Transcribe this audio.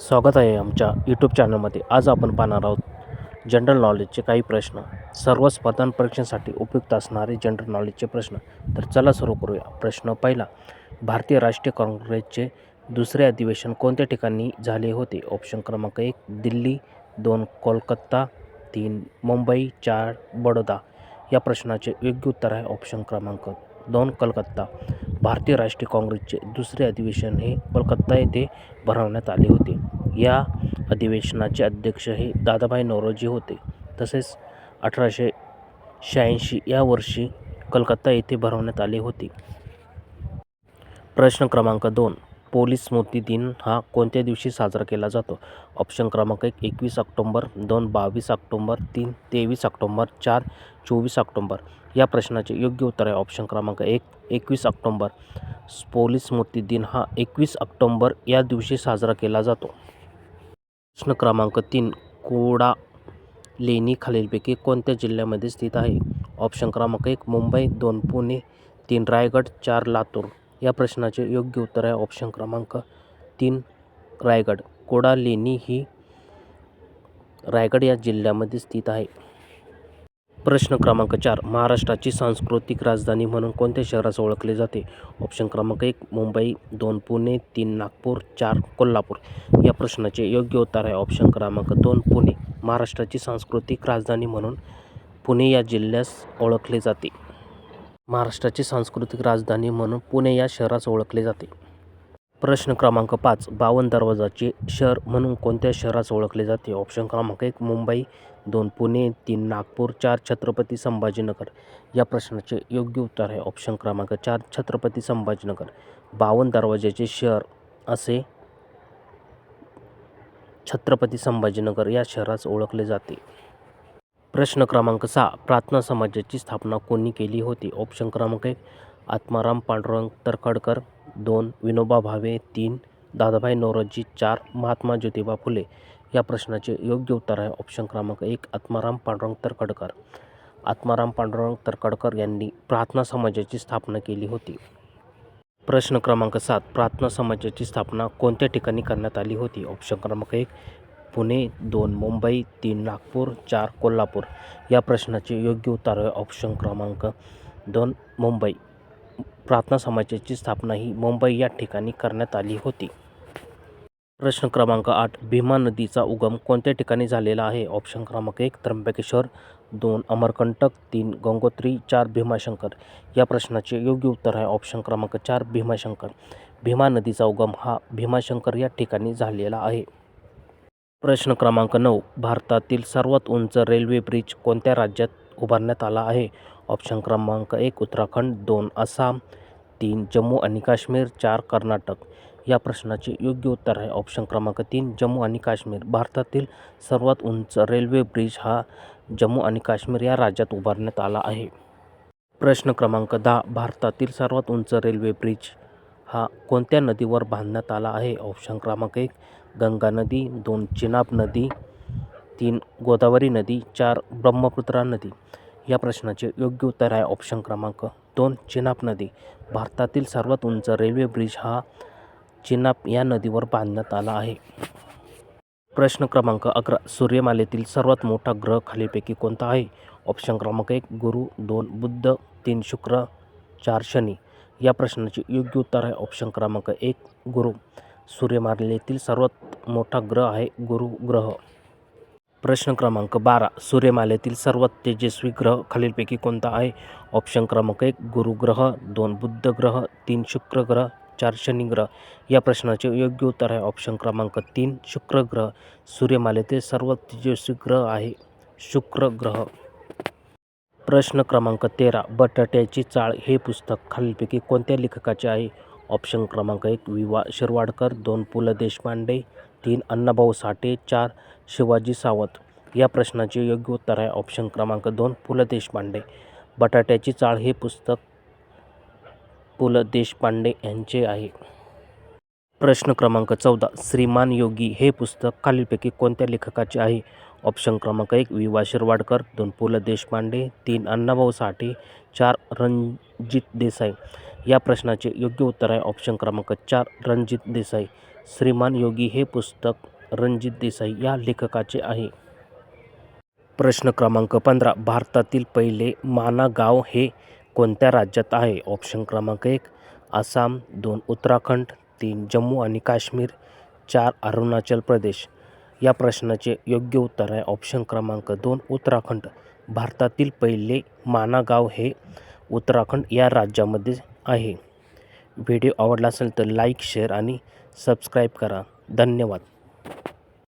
स्वागत आहे आमच्या यूट्यूब चॅनलमध्ये. आज आपण पाहणार आहोत जनरल नॉलेजचे काही प्रश्न, सर्व स्पर्धा परीक्षांसाठी उपयुक्त असणारे जनरल नॉलेजचे प्रश्न. तर चला सुरू करूया. प्रश्न पहिला, भारतीय राष्ट्रीय काँग्रेसचे दुसरे अधिवेशन कोणत्या ठिकाणी झाले होते? ऑप्शन क्रमांक 1 दिल्ली, 2 कोलकाता, 3 मुंबई, 4 बडोदा. या प्रश्नाचे योग्य उत्तर आहे ऑप्शन क्रमांक 2 कोलकाता. भारतीय राष्ट्रीय काँग्रेसचे दुसरे अधिवेशन हे कोलकाता येथे भरवण्यात आले होते. या अधिवेशनाचे अध्यक्ष हे दादाभाई नौरोजी होते. तसेच 1886 या वर्षी कोलकाता येथे भरवण्यात आले होते. प्रश्न क्रमांक 2, पोलीस स्मृती दिन हा कोणत्या दिवशी साजरा केला जातो? ऑप्शन क्रमांक 1 21 ऑक्टोबर, 2 22 ऑक्टोबर, 3 23 ऑक्टोबर, 4 24 ऑक्टोबर. या प्रश्नाचे योग्य उत्तर आहे ऑप्शन क्रमांक 1 21 ऑक्टोबर. पोलीस स्मृती दिन हा 21 ऑक्टोबर या दिवशी साजरा केला जातो. प्रश्न क्रमांक 3, कोडा लेणी खालीलपैकी कोणत्या जिल्ह्यामध्ये स्थित आहे? ऑप्शन क्रमांक 1 मुंबई, 2 पुणे, 3 रायगड, 4 लातूर. या प्रश्नाचे योग्य उत्तर आहे ऑप्शन क्रमांक 3 रायगड. कोडा लेणी ही रायगड या जिल्ह्यामध्ये स्थित आहे. प्रश्न क्रमांक 4, महाराष्ट्राची सांस्कृतिक राजधानी म्हणून कोणत्या शहरास ओळखले जाते? ऑप्शन क्रमांक 1 मुंबई, 2 पुणे, 3 नागपूर, 4 कोल्हापूर. या प्रश्नाचे योग्य उत्तर आहे ऑप्शन क्रमांक 2 पुणे. महाराष्ट्राची सांस्कृतिक राजधानी म्हणून पुणे या जिल्ह्यास ओळखले जाते. महाराष्ट्राची सांस्कृतिक राजधानी म्हणून पुणे या शहरास ओळखले जाते. प्रश्न क्रमांक 5, 52 दरवाजाचे शहर म्हणून कोणत्या शहरास ओळखले जाते? ऑप्शन क्रमांक 1 मुंबई, 2 पुणे, 3 नागपूर, 4 छत्रपती संभाजीनगर. या प्रश्नाचे योग्य उत्तर आहे ऑप्शन क्रमांक 4 छत्रपती संभाजीनगर. 52 दरवाजाचे शहर असे छत्रपती संभाजीनगर या शहरास ओळखले जाते. प्रश्न क्रमांक 6, प्रार्थना समाजाची स्थापना कोणी केली होती? ऑप्शन क्रमांक 1 आत्माराम पांडुरंग तर्खडकर, 2 विनोबा भावे, 3 दादाभाई नौरोजी, 4 महात्मा ज्योतिबा फुले. या प्रश्नाचे योग्य उत्तर आहे ऑप्शन क्रमांक 1 आत्माराम पांडुरंग तर्खडकर. आत्माराम पांडुरंग तर्खडकर यांनी प्रार्थना समाजाची स्थापना केली होती. प्रश्न क्रमांक 7, प्रार्थना समाजाची स्थापना कोणत्या ठिकाणी करण्यात आली होती? ऑप्शन क्रमांक 1 पुणे, 2 मुंबई, 3 नागपूर, 4 कोल्हापूर. या प्रश्नाचे योग्य उत्तर आहे ऑप्शन क्रमांक 2 मुंबई. प्रार्थना समाजाची स्थापना ही मुंबई या ठिकाणी करण्यात आली होती. प्रश्न क्रमांक 8, भीमा नदीचा उगम कोणत्या ठिकाणी झालेला आहे? ऑप्शन क्रमांक 1 त्र्यंबकेश्वर, 2 अमरकंटक, 3 गंगोत्री, 4 भीमाशंकर. या प्रश्नाचे योग्य उत्तर आहे ऑप्शन क्रमांक 4 भीमाशंकर. भीमा नदीचा उगम हा भीमाशंकर या ठिकाणी झालेला आहे. प्रश्न क्रमांक 9, भारतातील सर्वात उंच रेल्वे ब्रिज कोणत्या राज्यात उभारण्यात आला आहे? ऑप्शन क्रमांक 1 उत्तराखंड, 2 आसाम, 3 जम्मू आणि काश्मीर, 4 कर्नाटक. या प्रश्नाचे योग्य उत्तर आहे ऑप्शन क्रमांक 3 जम्मू आणि काश्मीर. भारतातील सर्वात उंच रेल्वे ब्रिज हा जम्मू आणि काश्मीर या राज्यात उभारण्यात आला आहे. प्रश्न क्रमांक 10, भारतातील सर्वात उंच रेल्वे ब्रिज हा कोणत्या नदीवर बांधण्यात आला आहे? ऑप्शन क्रमांक 1 गंगा नदी, 2 चिनाब नदी, 3 गोदावरी नदी, 4 ब्रह्मपुत्रा नदी. या प्रश्नाचे योग्य उत्तर आहे ऑप्शन क्रमांक 2 चिनाब नदी. भारतातील सर्वात उंच रेल्वे ब्रिज हा चिनाब या नदीवर बांधण्यात आला आहे. प्रश्न क्रमांक 11, सूर्यमालेतील सर्वात मोठा ग्रह खालीलपैकी कोणता आहे? ऑप्शन क्रमांक 1 गुरु, 2 बुध, 3 शुक्र, 4 शनी. या प्रश्नाचे योग्य उत्तर आहे ऑप्शन क्रमांक 1 गुरु. सूर्यमालेतील सर्वात मोठा ग्रह आहे गुरु ग्रह. प्रश्न क्रमांक 12, सूर्यमालेतील सर्वात तेजस्वी ग्रह खालीलपैकी कोणता आहे? ऑप्शन क्रमांक 1 गुरु ग्रह, 2 बुध ग्रह, 3 शुक्र ग्रह, 4 शनी ग्रह. या प्रश्नाचे योग्य उत्तर आहे ऑप्शन क्रमांक 3 शुक्र ग्रह. सूर्यमालेतील सर्वात तेजस्वी ग्रह आहे शुक्र ग्रह. प्रश्न क्रमांक 13, बटाट्याची चाळ हे पुस्तक खालीलपैकी कोणत्या लेखकाचे आहे? ऑप्शन क्रमांक 1 वि. वा. शिरवाडकर, 2 पु. ल. देशपांडे, 3 अण्णाभाऊ साठे, 4 शिवाजी सावंत. या प्रश्नाचे योग्य उत्तर आहे ऑप्शन क्रमांक 2 पु. ल. देशपांडे. बटाट्याची चाळ हे पुस्तक पु. ल. देशपांडे यांचे आहे. प्रश्न क्रमांक 14, श्रीमान योगी हे पुस्तक खालीलपैकी कोणत्या लेखकाचे आहे? ऑप्शन क्रमांक 1 वि. वा. शिरवाडकर, 2 पु. ल. देशपांडे, 3 अण्णाभाऊ साठे, 4 रणजित देसाई. या प्रश्नाचे योग्य उत्तर आहे ऑप्शन क्रमांक 4 रणजित देसाई. श्रीमान योगी हे पुस्तक रणजित देसाई या लेखकाचे आहे. प्रश्न क्रमांक 15. भारतातील पहिले माना गाव हे कोणत्या राज्यात आहे? ऑप्शन क्रमांक 1 आसाम, 2 उत्तराखंड, 3 जम्मू आणि काश्मीर, 4 अरुणाचल प्रदेश. या प्रश्नाचे योग्य उत्तर आहे ऑप्शन क्रमांक 2 उत्तराखंड. भारतातील पहिले माना गाव हे उत्तराखंड या राज्यामध्ये आहे. व्हिडिओ आवडला असेल तर लाईक, शेअर आणि सबस्क्राईब करा. धन्यवाद.